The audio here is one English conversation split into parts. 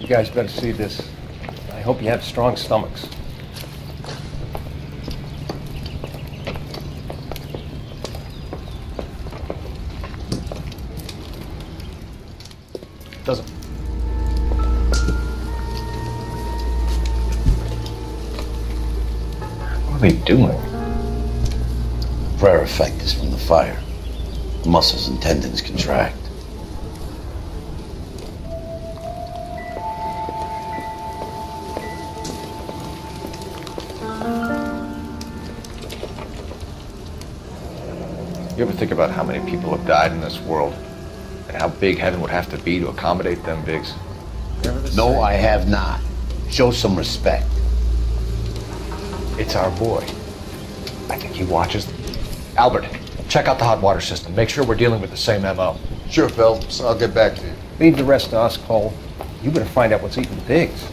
You guys better see this. I hope you have strong stomachs. Doesn't. What are they doing? The prayer effect is from the fire. Muscles and tendons contract. You ever think about how many people have died in this world? And how big heaven would have to be to accommodate them bigs? No, I have not. Show some respect. It's our boy. I think he watches them. Albert, check out the hot water system. Make sure we're dealing with the same MO. Sure, Phelps. I'll get back to you. Leave the rest to us, Cole. You better find out what's eating Biggs.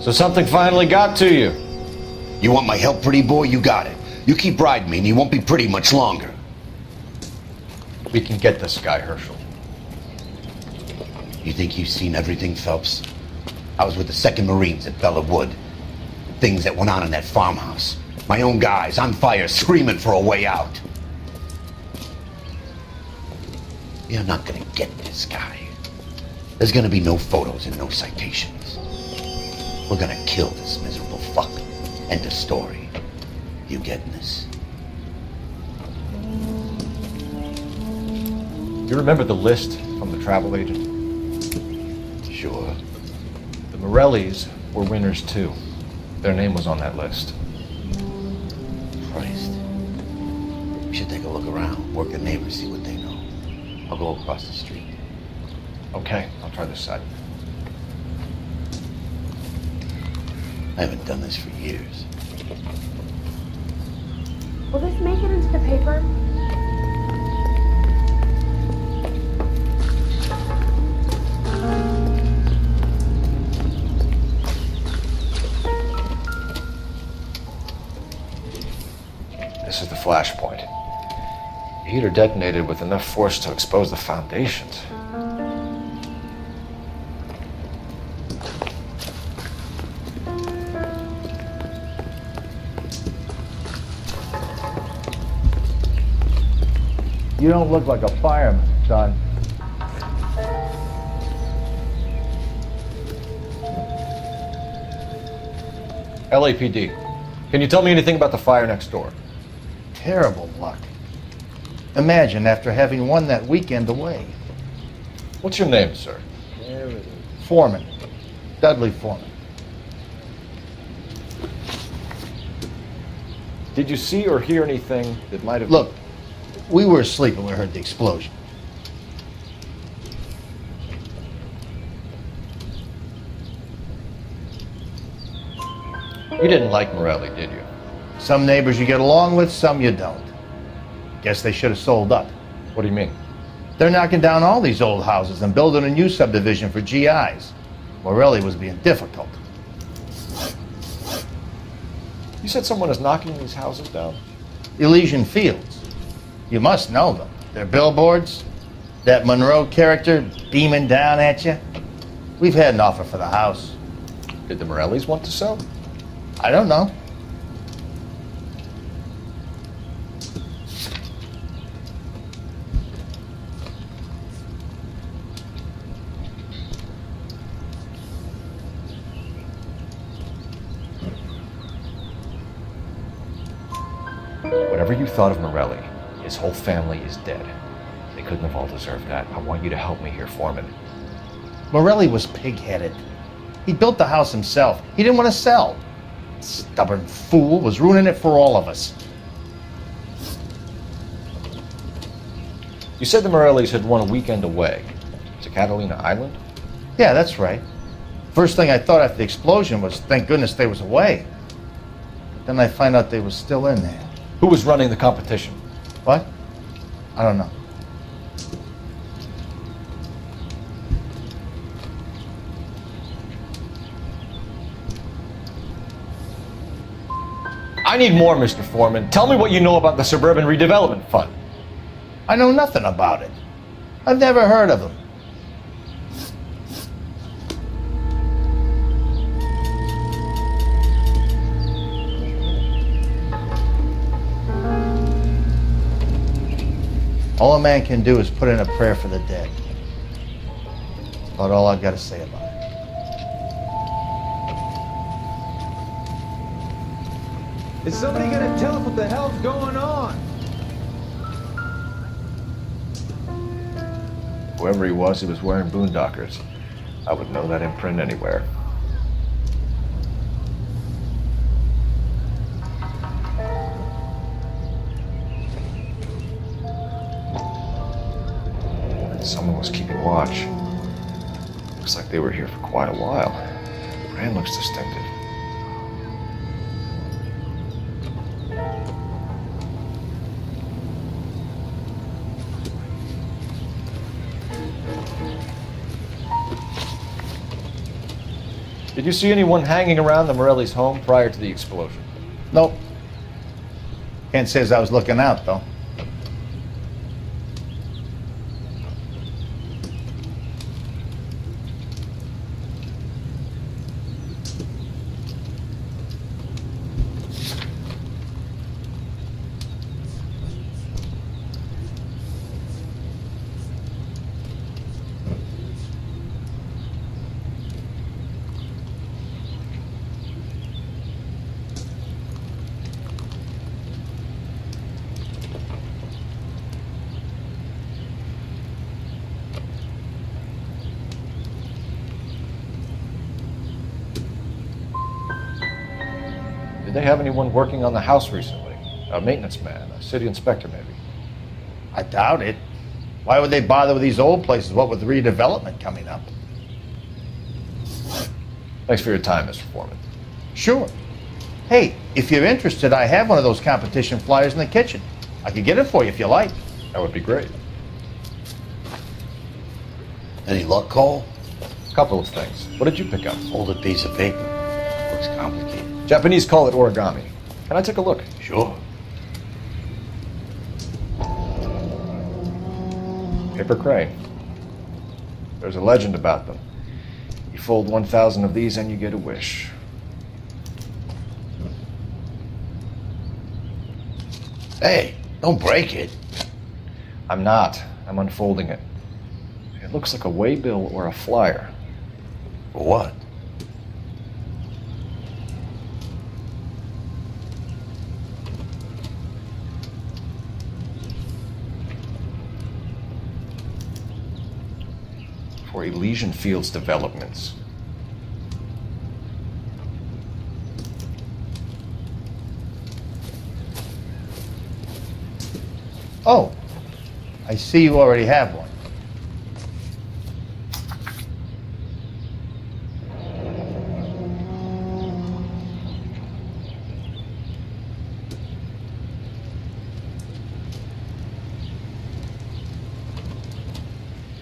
So something finally got to you. You want my help, pretty boy? You got it. You keep riding me and you won't be pretty much longer. We can get this guy, Herschel. You think you've seen everything, Phelps? I was with the 2nd Marines at Bella Wood. Things that went on in that farmhouse. My own guys on fire, screaming for a way out. You're not gonna get this guy. There's gonna be no photos and no citations. We're gonna kill this miserable fuck. End of story. You getting this? You remember the list from the travel agent? Sure. The Morellis were winners too. Their name was on that list. Christ. We should take a look around, work the neighbors, see what they know. I'll go across the street. Okay, I'll try this side. I haven't done this for years. Will this make it into the paper? This is the flash point. The heater detonated with enough force to expose the foundations. You don't look like a fireman, son. LAPD. Can you tell me anything about the fire next door? Terrible luck. Imagine after having won that weekend away. What's your name, sir? Foreman. Dudley Foreman. Did you see or hear anything that might have... Look, we were asleep when we heard the explosion. You didn't like Morelli, did you? Some neighbors you get along with, some you don't. Guess they should have sold up. What do you mean? They're knocking down all these old houses and building a new subdivision for GIs. Morelli was being difficult. You said someone is knocking these houses down? Elysian Fields. You must know them. They're billboards. That Monroe character beaming down at you. We've had an offer for the house. Did the Morellis want to sell? I don't know. Whatever you thought of Morelli, his whole family is dead. They couldn't have all deserved that. I want you to help me here, Foreman. Morelli was pig-headed. He built the house himself. He didn't want to sell. Stubborn fool was ruining it for all of us. You said the Morellis had won a weekend away to Catalina Island? Yeah, that's right. First thing I thought after the explosion was, thank goodness they was away. But then I find out they was still in there. Who was running the competition? What? I don't know. I need more, Mr. Foreman. Tell me what you know about the Suburban Redevelopment Fund. I know nothing about it. I've never heard of them. All a man can do is put in a prayer for the dead. That's about all I've got to say about it. Is somebody gonna tell us what the hell's going on? Whoever he was wearing boondockers. I would know that imprint anywhere. Someone was keeping watch. Looks like they were here for quite a while. The brand looks distinctive. Did you see anyone hanging around the Morelli's home prior to the explosion? Nope. Can't say as I was looking out, though. Did they have anyone working on the house recently? A maintenance man, a city inspector maybe? I doubt it. Why would they bother with these old places, what with redevelopment coming up? Thanks for your time, Mr. Foreman. Sure. Hey, if you're interested, I have one of those competition flyers in the kitchen. I could get it for you if you like. That would be great. Any luck, Cole? Couple of things. What did you pick up? Folded piece of paper. Looks complicated. Japanese call it origami. Can I take a look? Sure. Paper crane. There's a legend about them. You fold 1,000 of these and you get a wish. Hey, don't break it. I'm not. I'm unfolding it. It looks like a waybill or a flyer. For what? For Elysian Fields developments. Oh, I see you already have one.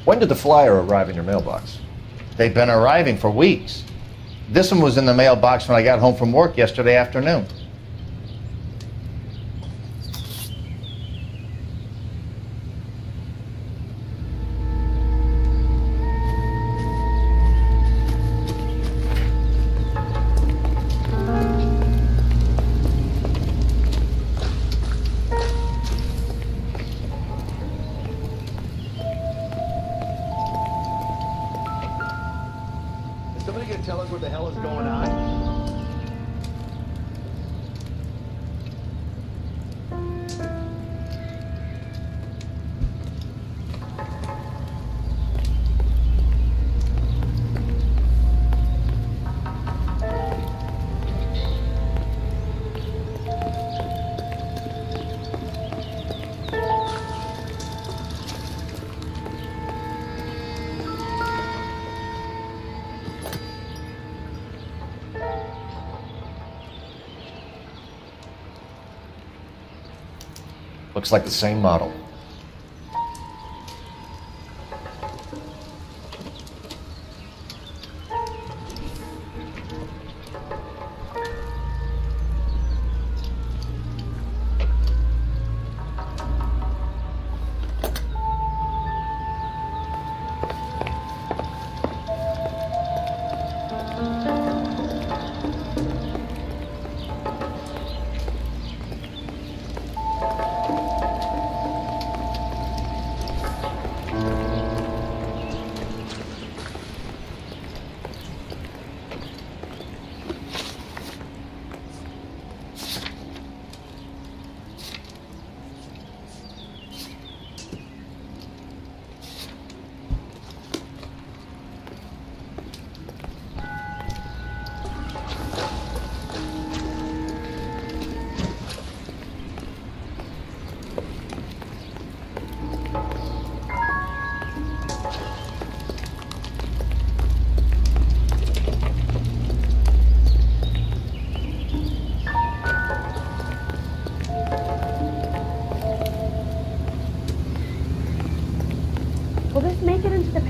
When did the flyer arrive in your mailbox? They've been arriving for weeks. This one was in the mailbox when I got home from work yesterday afternoon. Is somebody gonna tell us what the hell is going on? Looks like the same model.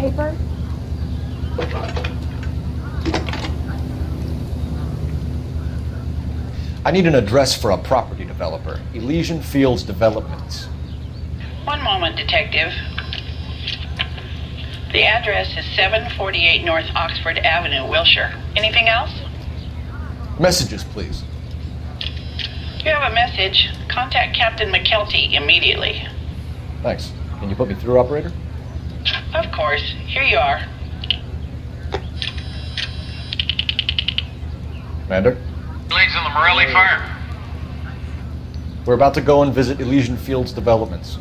paper? I need an address for a property developer. Elysian Fields Developments. One moment, Detective. The address is 748 North Oxford Avenue, Wilshire. Anything else? Messages, please. You have a message. Contact Captain McKelty immediately. Thanks. Can you put me through, operator? Of course. Here you are. Commander? Leads in the Morelli fire. We're about to go and visit Elysian Fields Developments.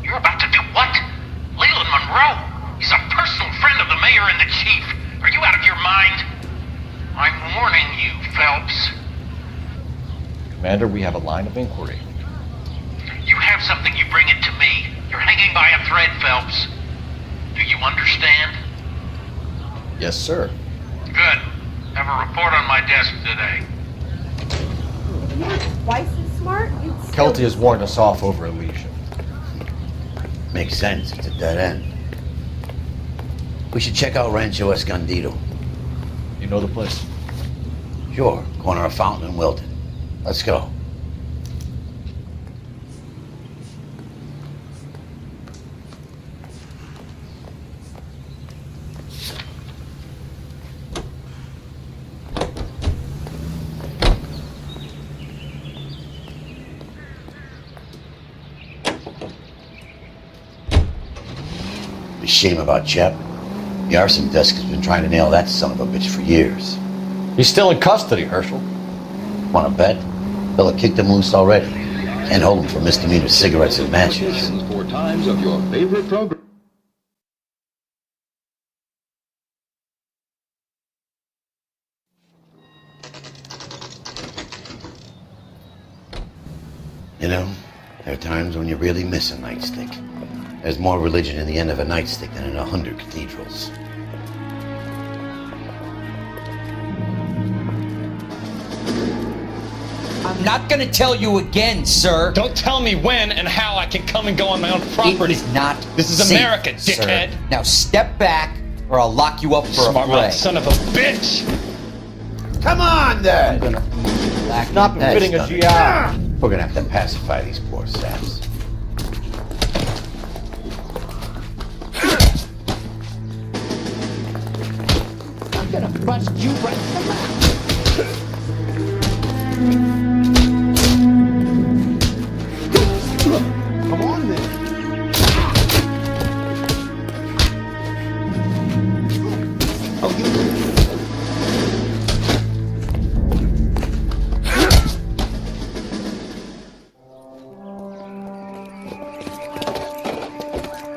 You're about to do what? Leland Monroe? He's a personal friend of the mayor and the chief. Are you out of your mind? I'm warning you, Phelps. Commander, we have a line of inquiry. You have something, you bring it to me. You're hanging by a thread, Phelps. Do you understand? Yes, sir. Good. Have a report on my desk today. If you were twice as smart, you'd still... Kelty has warned us off over Elysian. Makes sense. It's a dead end. We should check out Rancho Escondido. You know the place? Sure. Corner of Fountain and Wilton. Let's go. A shame about Chep. The arson desk has been trying to nail that son of a bitch for years. He's still in custody, Herschel. Wanna bet? Fella kicked him loose already. Can't hold him for misdemeanor cigarettes and matches. 4 times of your favorite program. You know, there are times when you really miss a nightstick. There's more religion in the end of a nightstick than in 100 cathedrals. I'm not gonna tell you again, sir. Don't tell me when and how I can come and go on my own property. It is not This is safe, America, dickhead. Sir. Now step back, or I'll lock you up for a Smart fray. mouth son of a bitch! Come on, I'm then! gonna... Not befitting a That's GI. done. We're gonna have to pacify these poor saps. I'm gonna bust you right in the mouth. Come on, then.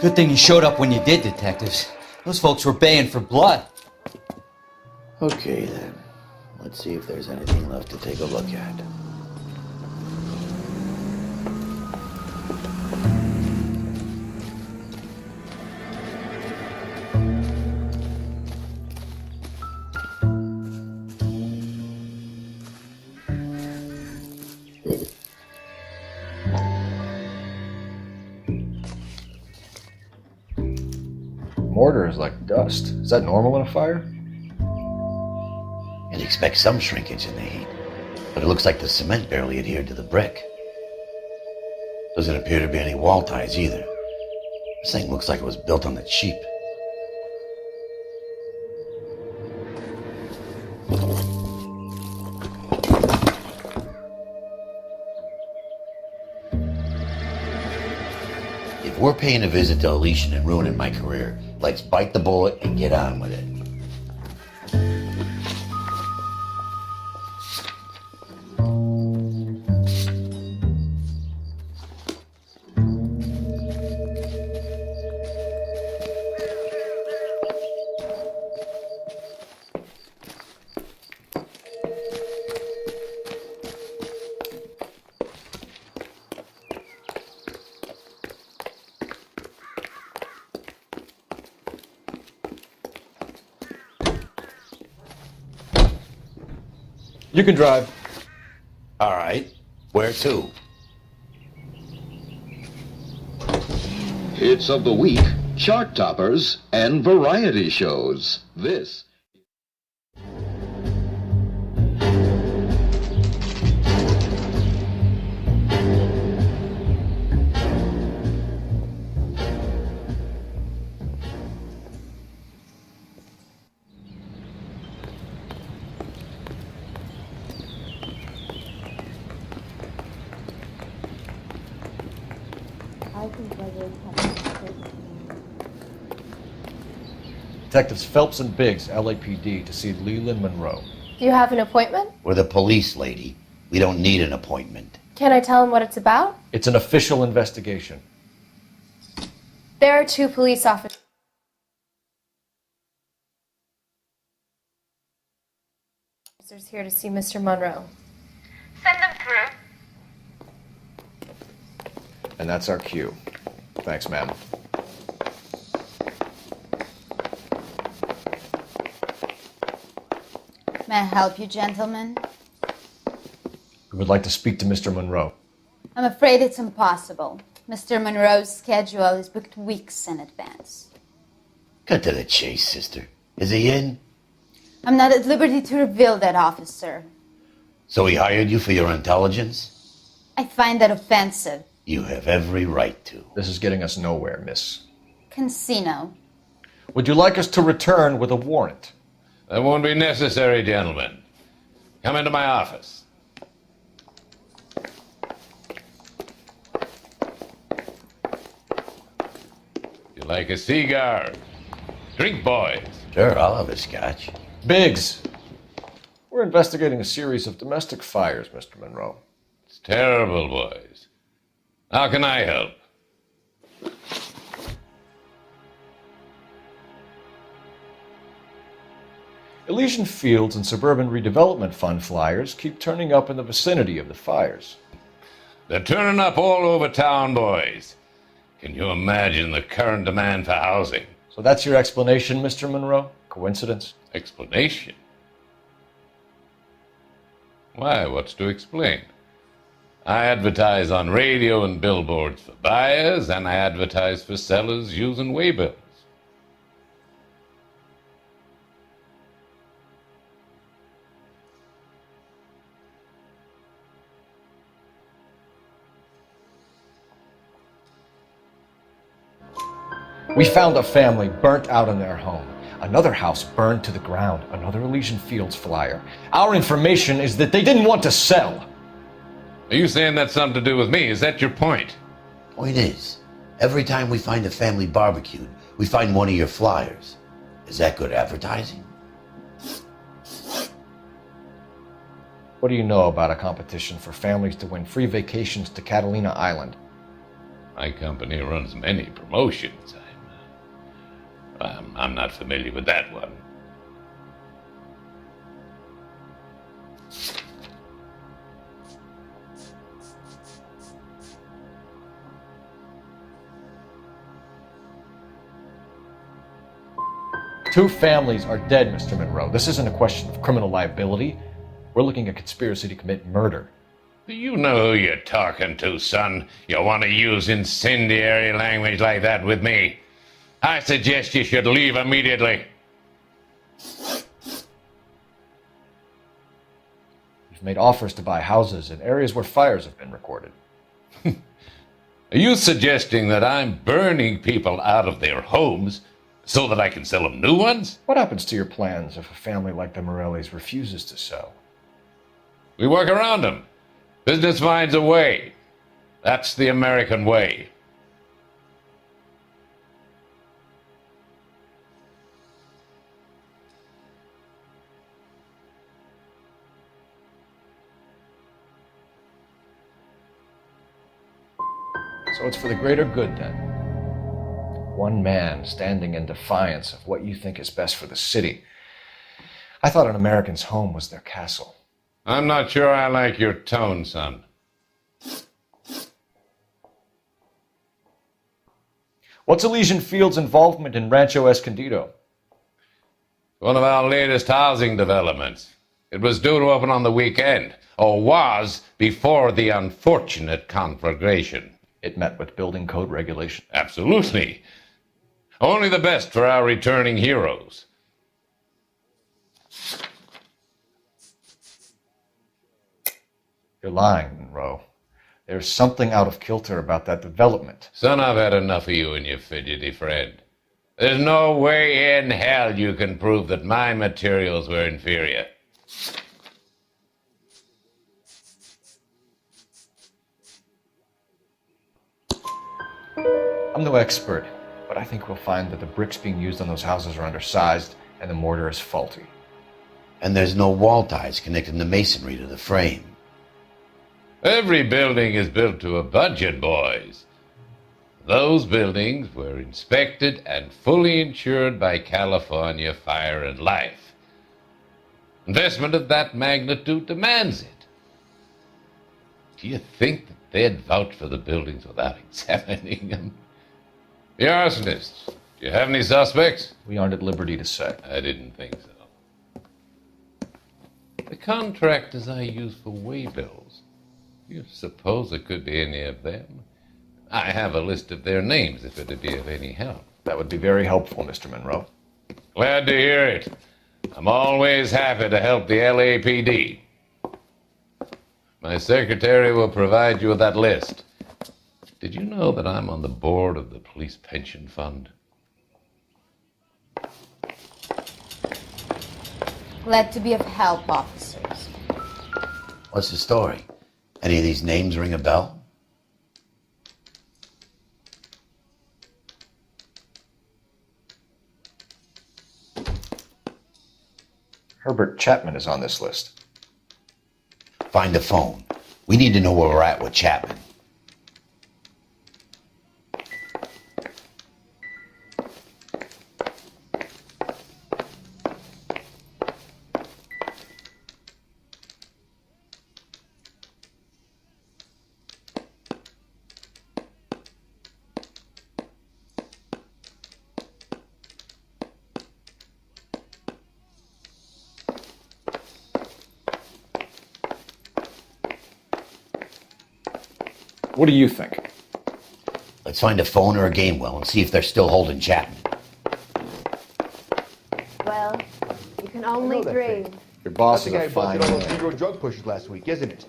Good thing you showed up when you did, detectives. Those folks were baying for blood. Okay, then. Let's see if there's anything left to take a look at. Mortar is like dust. Is that normal in a fire? You'd expect some shrinkage in the heat, but it looks like the cement barely adhered to the brick. Doesn't appear to be any wall ties either. This thing looks like it was built on the cheap. If we're paying a visit to Elysian and ruining my career, let's bite the bullet and get on with it. You can drive. All right. Where to? Hits of the week, chart toppers, and variety shows. This Detectives Phelps and Biggs, LAPD, to see Leland Monroe. Do you have an appointment? We're the police, lady. We don't need an appointment. Can I tell him what it's about? It's an official investigation. There are 2 police officers here to see Mr. Monroe. Send them through. And that's our cue. Thanks, ma'am. May I help you, gentlemen? We would like to speak to Mr. Monroe. I'm afraid it's impossible. Mr. Monroe's schedule is booked weeks in advance. Cut to the chase, sister. Is he in? I'm not at liberty to reveal that, officer. So he hired you for your intelligence? I find that offensive. You have every right to. This is getting us nowhere, miss. Casino. Would you like us to return with a warrant? That won't be necessary, gentlemen. Come into my office. You like a cigar? Drink, boys. Sure, I'll have a scotch. Biggs! We're investigating a series of domestic fires, Mr. Monroe. It's terrible, boys. How can I help? Elysian Fields and Suburban Redevelopment Fund flyers keep turning up in the vicinity of the fires. They're turning up all over town, boys. Can you imagine the current demand for housing? So that's your explanation, Mr. Monroe? Coincidence? Explanation? Why, what's to explain? I advertise on radio and billboards for buyers, and I advertise for sellers using waybills. We found a family burnt out in their home. Another house burned to the ground. Another Elysian Fields flyer. Our information is that they didn't want to sell. Are you saying that's something to do with me? Is that your point? Point is, every time we find a family barbecued, we find one of your flyers. Is that good advertising? What do you know about a competition for families to win free vacations to Catalina Island? My company runs many promotions. I'm not familiar with that one. Two families are dead, Mr. Monroe. This isn't a question of criminal liability. We're looking at conspiracy to commit murder. Do you know who you're talking to, son? You want to use incendiary language like that with me? I suggest you should leave immediately. We've made offers to buy houses in areas where fires have been recorded. Are you suggesting that I'm burning people out of their homes so that I can sell them new ones? What happens to your plans if a family like the Morellis refuses to sell? We work around them. Business finds a way. That's the American way. So it's for the greater good, then. One man standing in defiance of what you think is best for the city. I thought an American's home was their castle. I'm not sure I like your tone, son. What's Elysian Fields' involvement in Rancho Escondido? One of our latest housing developments. It was due to open on the weekend, or was before the unfortunate conflagration. It met with building code regulation. Absolutely. Only the best for our returning heroes. You're lying, Monroe. There's something out of kilter about that development. Son, I've had enough of you and your fidgety friend. There's no way in hell you can prove that my materials were inferior. I'm no expert, but I think we'll find that the bricks being used on those houses are undersized and the mortar is faulty. And there's no wall ties connecting the masonry to the frame. Every building is built to a budget, boys. Those buildings were inspected and fully insured by California Fire and Life. Investment of that magnitude demands it. Do you think that they'd vouch for the buildings without examining them? The arsonists, do you have any suspects? We aren't at liberty to say. I didn't think so. The contractors I use for waybills, you suppose it could be any of them? I have a list of their names if it'd be of any help. That would be very helpful, Mr. Monroe. Glad to hear it. I'm always happy to help the LAPD. My secretary will provide you with that list. Did you know that I'm on the board of the police pension fund? Glad to be of help, officers. What's the story? Any of these names ring a bell? Herbert Chapman is on this list. Find the phone. We need to know where we're at with Chapman. What do you think? Let's find a phone or a game well and see if they're still holding Chapman. Well, you can only dream. Your boss That's is the guy a who fine busted all those man. Negro drug pushers last week, isn't it?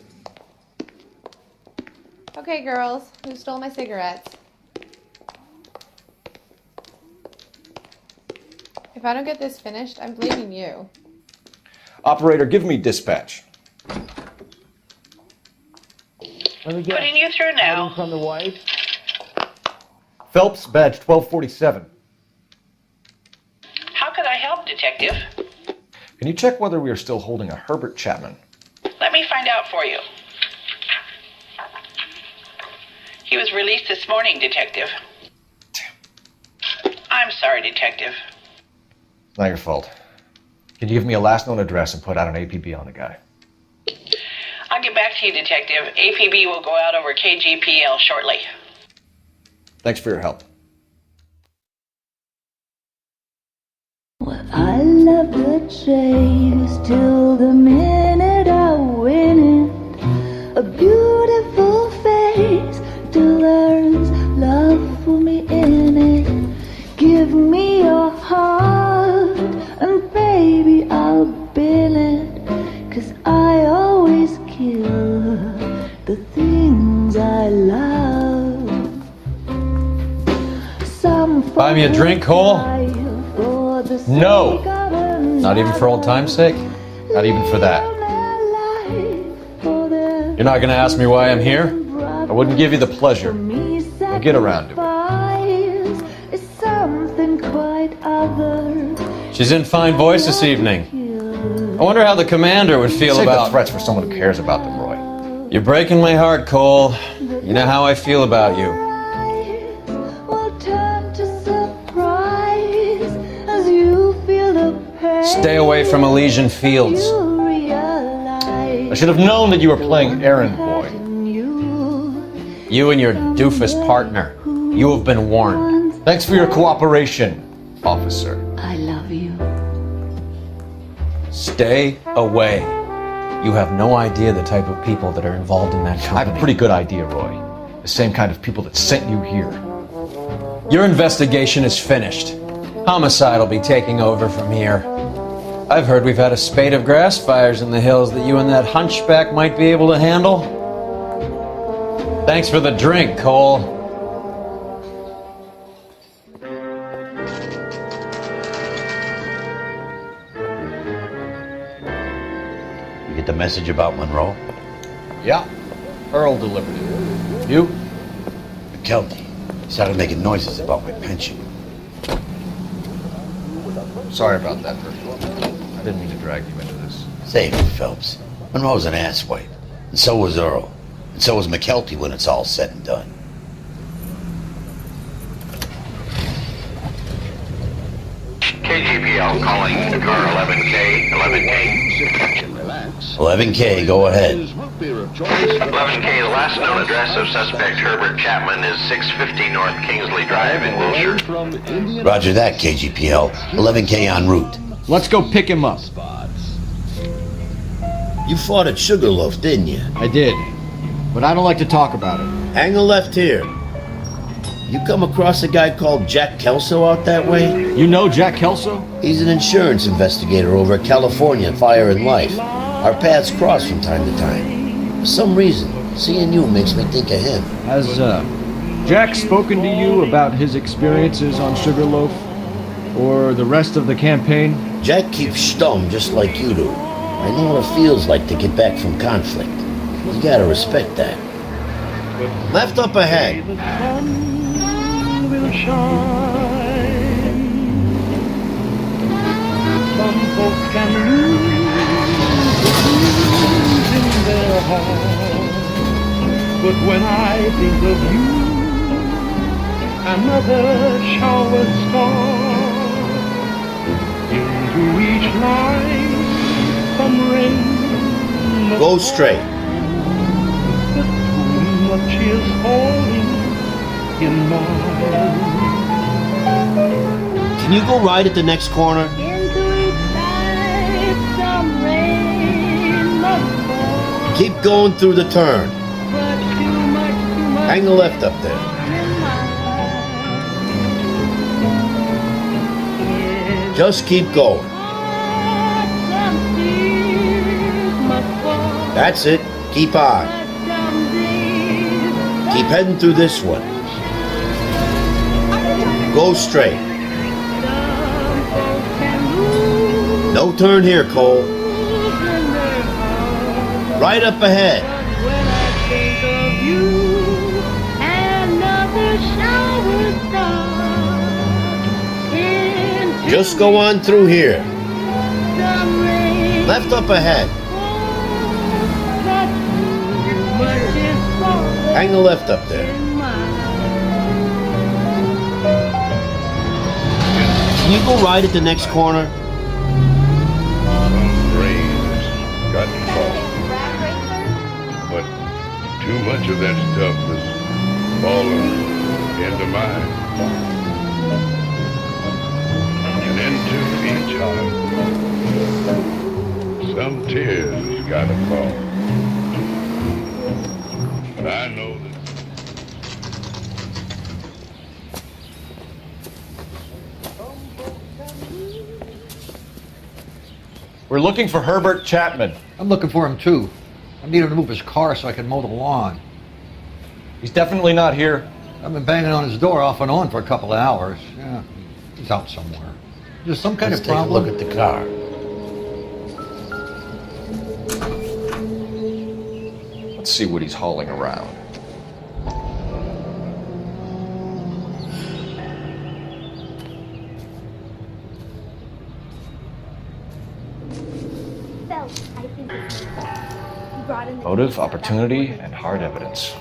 Okay, girls, who stole my cigarettes? If I don't get this finished, I'm blaming you. Operator, give me dispatch. Putting you through now. From the wife. Phelps, badge 1247. How could I help, Detective? Can you check whether we are still holding a Herbert Chapman? Let me find out for you. He was released this morning, Detective. I'm sorry, Detective. It's not your fault. Can you give me a last known address and put out an APB on the guy? I'll get back to you, Detective. APB will go out over KGPL shortly. Thanks for your help. Well, I love the chase till the minute I win it. A beautiful face delivers love for me in it. Give me your heart and baby I'll bill it. 'Cause I always kill the things I love. Buy me a drink, Cole? No! Not even for old time's sake? Not even for that. You're not gonna ask me why I'm here? I wouldn't give you the pleasure. We'll get around to it. She's in fine voice this evening. I wonder how the commander would feel Save about... the threats for someone who cares about them, Roy. You're breaking my heart, Cole. You know how I feel about you. Stay away from Elysian Fields. I should have known that you were playing errand boy. You and your doofus partner. You have been warned. Thanks for your cooperation, officer. I love you. Stay away. You have no idea the type of people that are involved in that company. I have a pretty good idea, Roy. The same kind of people that sent you here. Your investigation is finished. Homicide will be taking over from here. I've heard we've had a spate of grass fires in the hills that you and that hunchback might be able to handle. Thanks for the drink, Cole. You get the message about Monroe? Yeah. Earl delivered it. You? McKelty started making noises about my pension. Sorry about that, Earl. I didn't mean to drag you into this. Save it, Phelps. Monroe's an asswipe. And so was Earl. And so was McKelty when it's all said and done. KGPL calling car 11K. 11K, go ahead. 11K, the last known address of suspect Herbert Chapman is 650 North Kingsley Drive in Wilshire. Roger that, KGPL. 11K en route. Let's go pick him up. You fought at Sugarloaf, didn't you? I did. But I don't like to talk about it. Hang a left here. You come across a guy called Jack Kelso out that way? You know Jack Kelso? He's an insurance investigator over at California Fire and Life. Our paths cross from time to time. For some reason, seeing you makes me think of him. Has, Jack spoken to you about his experiences on Sugarloaf? Or the rest of the campaign? Jack keeps stum just like you do. I know what it feels like to get back from conflict. You gotta respect that. Left up ahead. Will shine. Some folks can lose in their heart, but when I think of you, another shower starts. Into each line, some rain. Go straight. But too much is falling in mine. Can you go right at the next corner? Into each life some rain must fall. Keep going through the turn. But too much Hang the left up there. Just keep going. some tears must fall. That's it. Keep on. Keep heading through this one. Go straight. No turn here, Cole. Right up ahead. When I think of you, another shower starts. Just go on through here. Some rain. Left up ahead. Hang the left up there. Can you go right at the next corner? Rain's got to fall. But too much of that stuff has fallen into mine. And into each heart, some tears has got to fall. I know that. We're looking for Herbert Chapman. I'm looking for him too. I need him to move his car so I can mow the lawn. He's definitely not here. I've been banging on his door off and on for a couple of hours. Yeah, he's out somewhere. There's some kind Let's of problem. take a look at the car. Let's see what he's hauling around. Motive, opportunity, and hard evidence.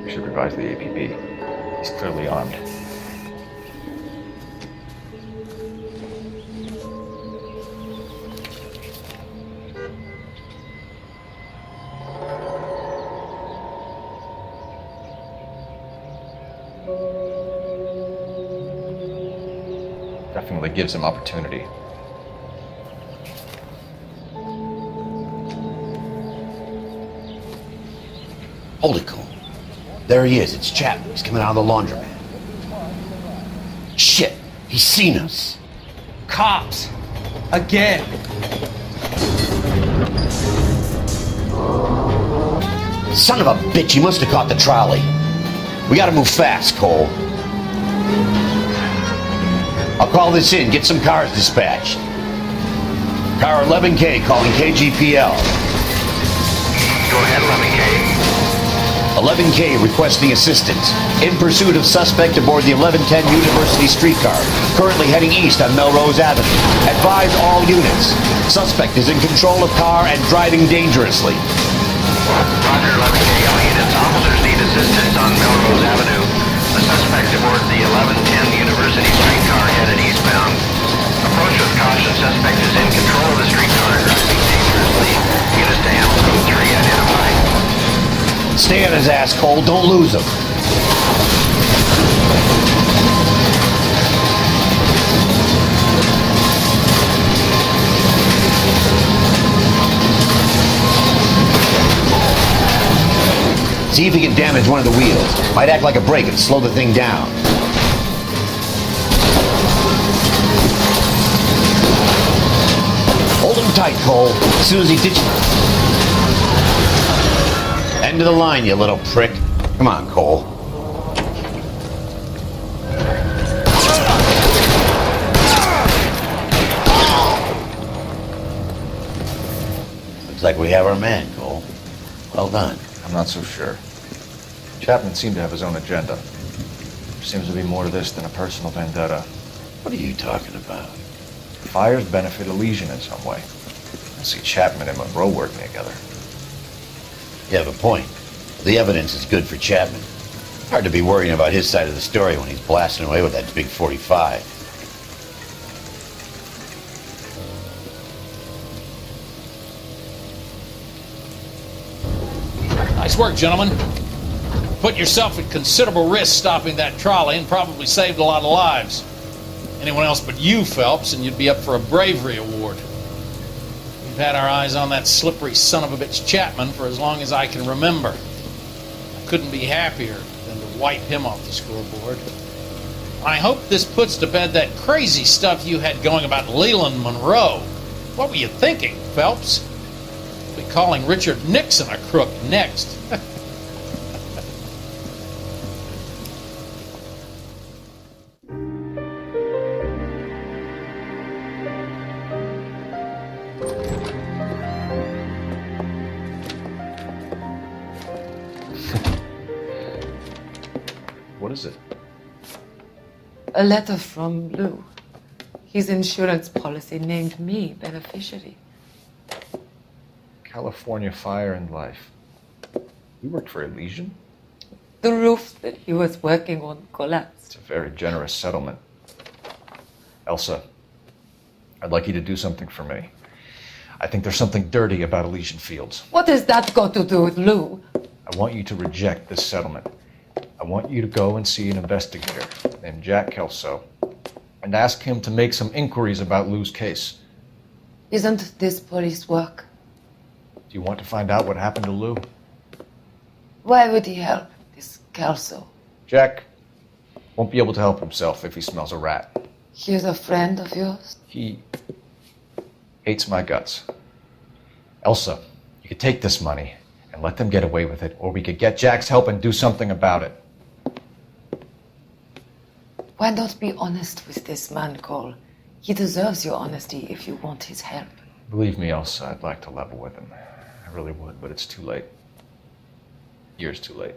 We should revise the APB. He's clearly armed. Definitely gives him opportunity. Hold it, Cole. There he is. It's Chapman. He's coming out of the laundromat. Shit! He's seen us. Cops! Again! Son of a bitch, he must have caught the trolley. We gotta move fast, Cole. I'll call this in, get some cars dispatched. Car 11K calling KGPL. Go ahead, 11K. 11K requesting assistance. In pursuit of suspect aboard the 1110 University streetcar. Currently heading east on Melrose Avenue. Advise all units. Suspect is in control of car and driving dangerously. Roger, 11K. All units. Officers need assistance on Melrose Avenue. The suspect aboard the 1110 University streetcar headed eastbound. Approach with caution. Suspect is in control of the streetcar and driving dangerously. Units to Hamilton 3 identified. Stay on his ass, Cole. Don't lose him. See if he can damage one of the wheels. Might act like a brake and slow the thing down. Hold him tight, Cole. As soon as he ditches... End of the line, you little prick. Come on, Cole. Looks like we have our man, Cole. Well done. I'm not so sure. Chapman seemed to have his own agenda. There seems to be more to this than a personal vendetta. What are you talking about? Fires benefit Elysian in some way. I see Chapman and Monroe working together. You have a point. The evidence is good for Chapman. Hard to be worrying about his side of the story when he's blasting away with that big 45. Nice work, gentlemen. Put yourself at considerable risk stopping that trolley and probably saved a lot of lives. Anyone else but you, Phelps, and you'd be up for a bravery award. We've had our eyes on that slippery son of a bitch Chapman for as long as I can remember. I couldn't be happier than to wipe him off the scoreboard. I hope this puts to bed that crazy stuff you had going about Leland Monroe. What were you thinking, Phelps? We'll be calling Richard Nixon a crook next. What is it? A letter from Lou. His insurance policy named me beneficiary. California Fire and Life. You worked for Elysian? The roof that he was working on collapsed. It's a very generous settlement. Elsa, I'd like you to do something for me. I think there's something dirty about Elysian Fields. What has that got to do with Lou? I want you to reject this settlement. I want you to go and see an investigator named Jack Kelso and ask him to make some inquiries about Lou's case. Isn't this police work? Do you want to find out what happened to Lou? Why would he help this Kelso? Jack won't be able to help himself if he smells a rat. He's a friend of yours? He hates my guts. Elsa, you could take this money and let them get away with it, or we could get Jack's help and do something about it. Why not be honest with this man, Cole? He deserves your honesty if you want his help. Believe me, Elsa, I'd like to level with him. I really would, but it's too late. Years too late.